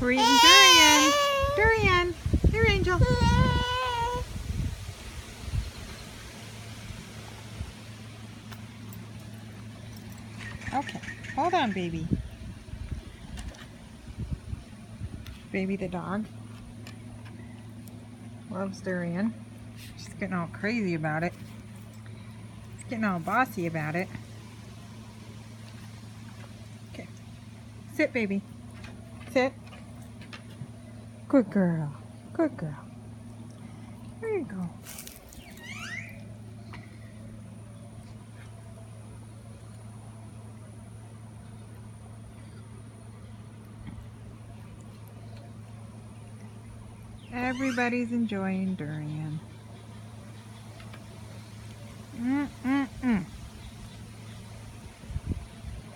We're eating durian. Durian. Here, Angel. Okay. Hold on, baby. Baby the dog loves durian. She's getting all crazy about it. She's getting all bossy about it. Okay. Sit, baby. Sit. Good girl. Good girl. There you go. Everybody's enjoying durian.